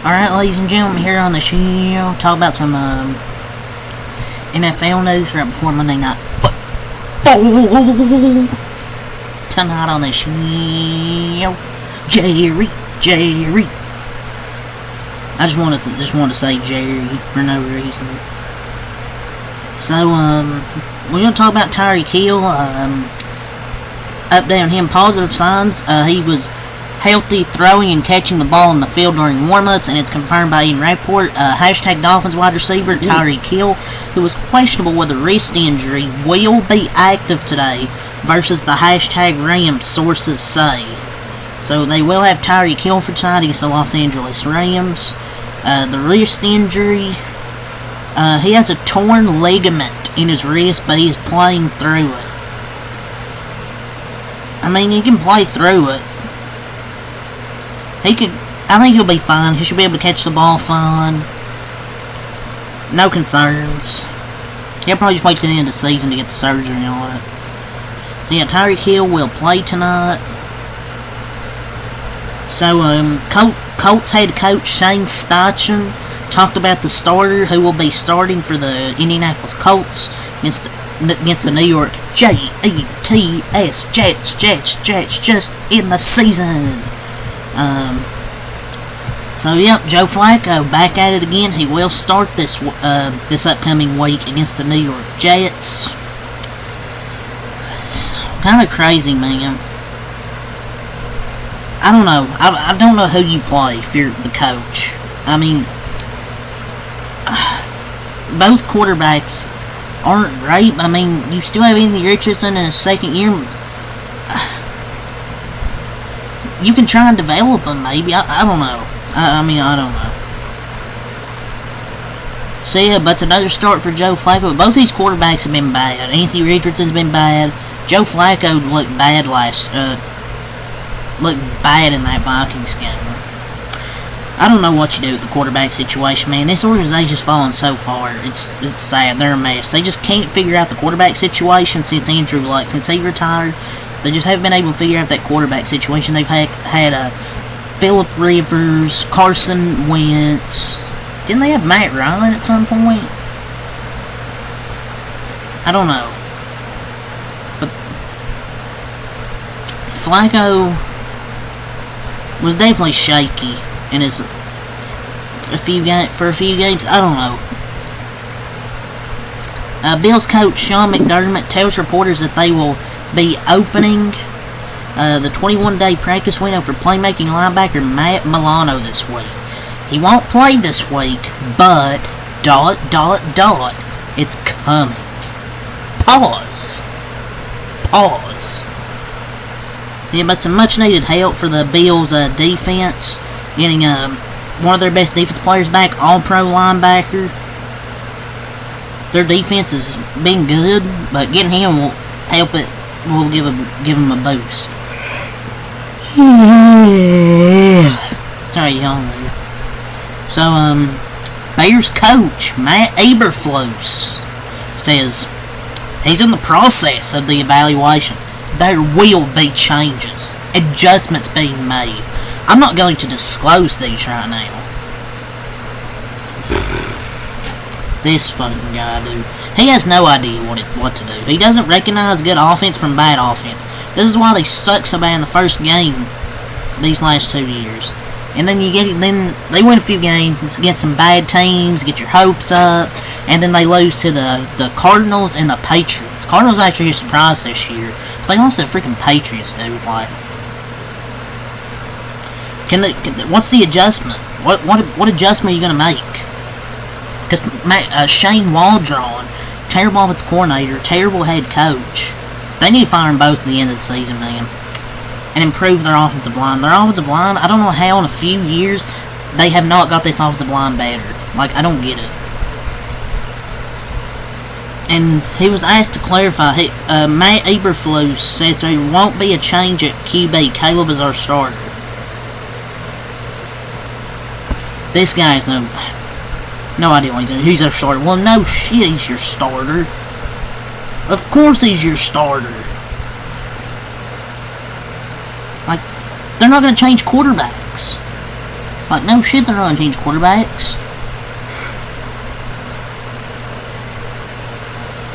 Alright, ladies and gentlemen, here on the show, talk about some NFL news right before Monday Night Football. Tonight on the show, Jerry. I just wanted to say Jerry for no reason. So, we're gonna talk about Tyreek Hill. Update on him, positive signs. He was healthy, throwing and catching the ball in the field during warm-ups, and it's confirmed by Ian Rappaport. Hashtag Dolphins wide receiver Tyreek Hill, who was questionable with a wrist injury, will be active today versus the hashtag Rams, sources say. So they will have Tyreek Hill for tonight against the Los Angeles Rams. The wrist injury, he has a torn ligament in his wrist, but he's playing through it. I mean, he can play through it. I think he'll be fine. He should be able to catch the ball fine. No concerns. He'll probably just wait till the end of the season to get the surgery and all that. So yeah, Tyreek Hill will play tonight. So, Colts head coach Shane Steichen talked about the starter who will be starting for the Indianapolis Colts against the New York Jets, just in the season. So yep, Joe Flacco back at it again. He will start this upcoming week against the New York Jets. It's kind of crazy, man. I don't know. I don't know who you play if you're the coach. I mean, both quarterbacks aren't great, but I mean, you still have Anthony Richardson in his second year. You can try and develop him, maybe. I don't know. I don't know. So yeah, but it's another start for Joe Flacco. Both these quarterbacks have been bad. Anthony Richardson's been bad. Joe Flacco looked bad in that Vikings game. I don't know what you do with the quarterback situation, man. This organization's fallen so far. It's sad. They're a mess. They just can't figure out the quarterback situation since Andrew Luck, since he retired. They just haven't been able to figure out that quarterback situation. They've had Phillip Rivers, Carson Wentz. Didn't they have Matt Ryan at some point? I don't know. But Flacco was definitely shaky in his for a few games. I don't know. Bills coach Sean McDermott tells reporters that they will be opening the 21-day practice window for playmaking linebacker Matt Milano this week. He won't play this week, but ... it's coming. Pause. Yeah, but some much-needed help for the Bills' defense. Getting one of their best defense players back, all-pro linebacker. Their defense has been good, but getting him will help it. Will give him a boost. Sorry, y'all. So, Bears coach Matt Eberflus says he's in the process of the evaluations. There will be changes, adjustments being made. I'm not going to disclose these right now. This fucking guy, dude. He has no idea what to do. He doesn't recognize good offense from bad offense. This is why they suck so bad in the first game these last 2 years. And then they win a few games against some bad teams, get your hopes up, and then they lose to the Cardinals and the Patriots. Cardinals actually a surprise this year. They lost to the freaking Patriots, dude. Like, what's the adjustment? What adjustment are you gonna make? Because Shane Waldron, terrible offensive coordinator, terrible head coach. They need to fire them both at the end of the season, man. And improve their offensive line. Their offensive line, I don't know how in a few years they have not got this offensive line better. Like, I don't get it. And he was asked to clarify. Matt Eberflus says there won't be a change at QB. Caleb is our starter. This guy has no idea what he's doing. He's our starter. Well, no shit, he's your starter. Of course he's your starter. Like, they're not going to change quarterbacks. Like, no shit, they're not gonna change quarterbacks.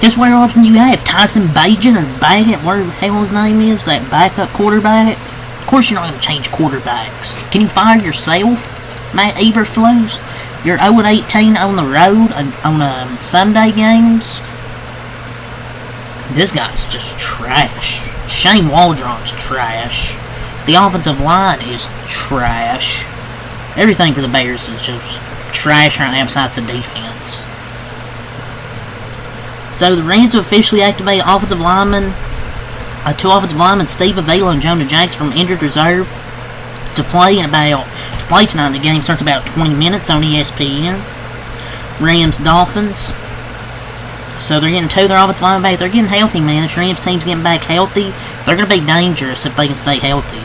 Guess where else you have Tyson Bagent or Baggett, whatever the hell his name is, that backup quarterback. Of course you're not gonna change quarterbacks. Can you fire yourself, Matt Eberflus? You're 0-18 on the road on Sunday games. This guy's just trash. Shane Waldron's trash. The offensive line is trash. Everything for the Bears is just trash right now besides the defense. So the Rams have officially activated offensive linemen, two offensive linemen, Steve Avila and Jonah Jackson from injured reserve to play tonight. The game starts about 20 minutes on ESPN. Rams Dolphins. So they're getting two of their offensive linemen back. They're getting healthy, man. This Rams team's getting back healthy. They're going to be dangerous if they can stay healthy.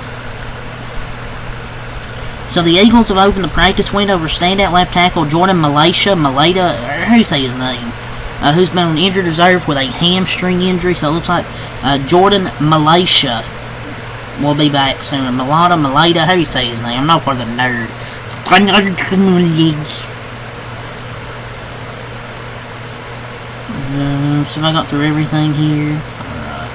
So the Eagles have opened the practice window for standout left tackle Jordan Mailata, how do you say his name? Who's been on injured reserve with a hamstring injury. So it looks like Jordan Mailata will be back soon. Mailata, how do you say his name? I'm not part of the nerd. So I got through everything here. Alright.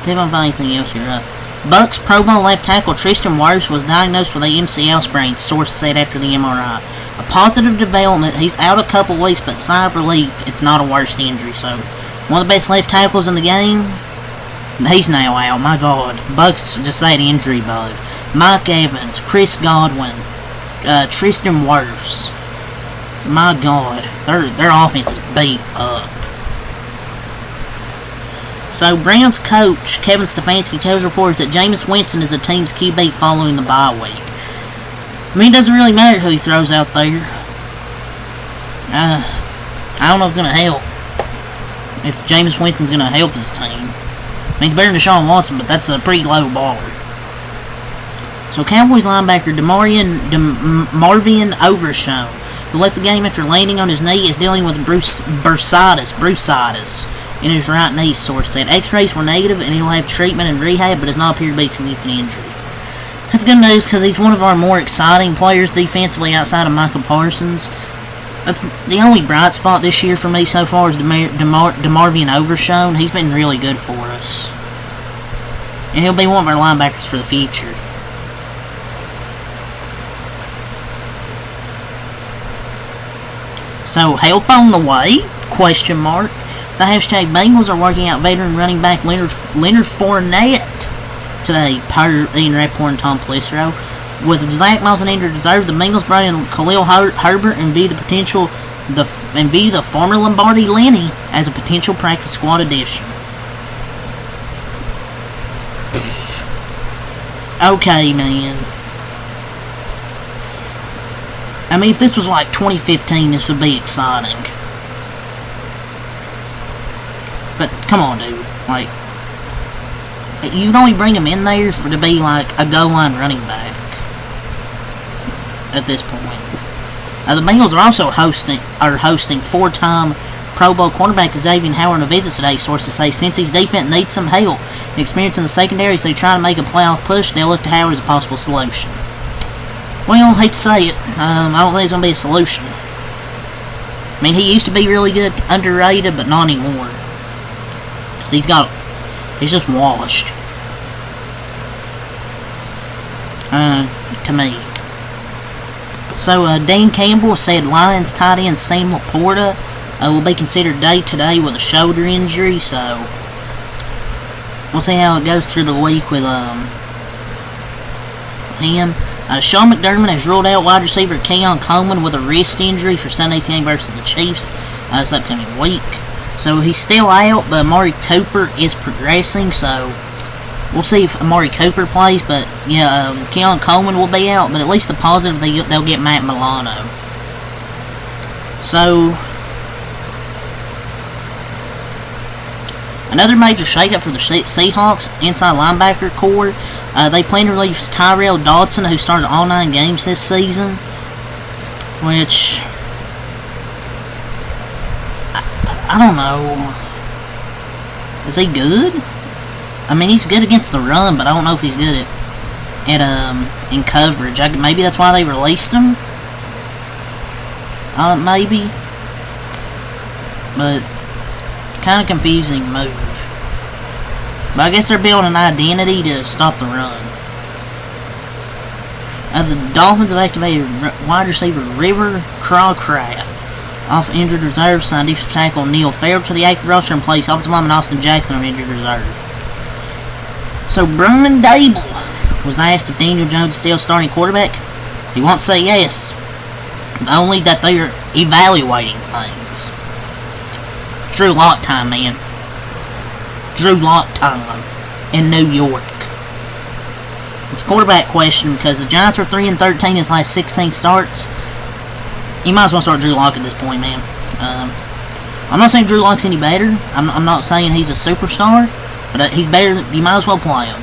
See if I find anything else here. Bucks Pro Bowl left tackle Tristan Wirfs was diagnosed with a MCL sprain, source said after the MRI. A positive development, he's out a couple weeks, but sigh of relief, it's not a worse injury. So, one of the best left tackles in the game, he's now out, my god. Bucks just had injury bug. Mike Evans, Chris Godwin, Tristan Wirfs. My god, their offense is beat up. So, Browns coach Kevin Stefanski tells reporters that Jameis Winston is the team's QB following the bye week. I mean, it doesn't really matter who he throws out there. I don't know if it's going to help. If Jameis Winston's going to help his team. I mean, it's better than Deshaun Watson, but that's a pretty low bar. So, Cowboys linebacker Marvin Overshown, who left the game after landing on his knee, is dealing with brucitis in his right knee, source said. X-rays were negative and he'll have treatment and rehab, but does not appear to be a significant injury. That's good news because he's one of our more exciting players defensively outside of Michael Parsons. That's the only bright spot this year for me so far is DeMarvion Overshown. He's been really good for us. And he'll be one of our linebackers for the future. So, help on the way? Question mark. The hashtag Bengals are working out veteran running back Leonard Fournette today, per Ian Rappaport and Tom Pelissero. With Zach Moss on injured reserve, the Bengals brought in Khalil Herbert and view the former Lombardi Lenny as a potential practice squad addition. Okay, man. I mean, if this was like 2015, this would be exciting. But, come on, dude. Like, you can only bring him in there to be like a goal line running back at this point. The Bengals are also hosting four-time Pro Bowl cornerback Xavier Howard on a visit today, sources say. Since his defense needs some help and experience in the secondary, so they try to make a playoff push, they'll look to Howard as a possible solution. Well, I hate to say it, I don't think it's going to be a solution. I mean, he used to be really good, underrated, but not anymore. Because he's just washed. To me. So, Dan Campbell said Lions tight end Sam Laporta will be considered day to day with a shoulder injury, so we'll see how it goes through the week with him. Sean McDermott has ruled out wide receiver Keon Coleman with a wrist injury for Sunday's game versus the Chiefs this upcoming week. So he's still out, but Amari Cooper is progressing, so we'll see if Amari Cooper plays. But yeah, Keon Coleman will be out, but at least the positive, they'll get Matt Milano. So another major shakeup for the Seahawks inside linebacker core. They plan to release Tyrell Dodson, who started all 9 games this season, which I don't know. Is he good? I mean, he's good against the run, but I don't know if he's good at in coverage. Maybe that's why they released him. Maybe. But kind of confusing move. But I guess they're building an identity to stop the run. The Dolphins have activated wide receiver River Crawcraft off injured reserve, signed defensive tackle Neil Farrell to the active roster, and placed offensive lineman Austin Jackson on injured reserve. So Brandon Dable was asked if Daniel Jones is still starting quarterback. He won't say yes, only that they are evaluating things. Drew Lock time, man. Drew Lock time in New York. It's a quarterback question because the Giants are 3-13 in his last 16 starts. You might as well start Drew Lock at this point, man. I'm not saying Drew Lock's any better. I'm not saying he's a superstar, but he's better. You might as well play him.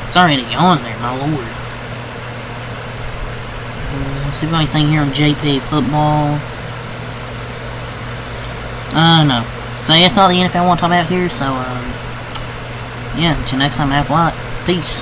It's already gone there, my lord. See if we got anything here on JP football. No. So yeah, that's all the NFL I want to talk about here. So, yeah, until next time, have a lot. Peace.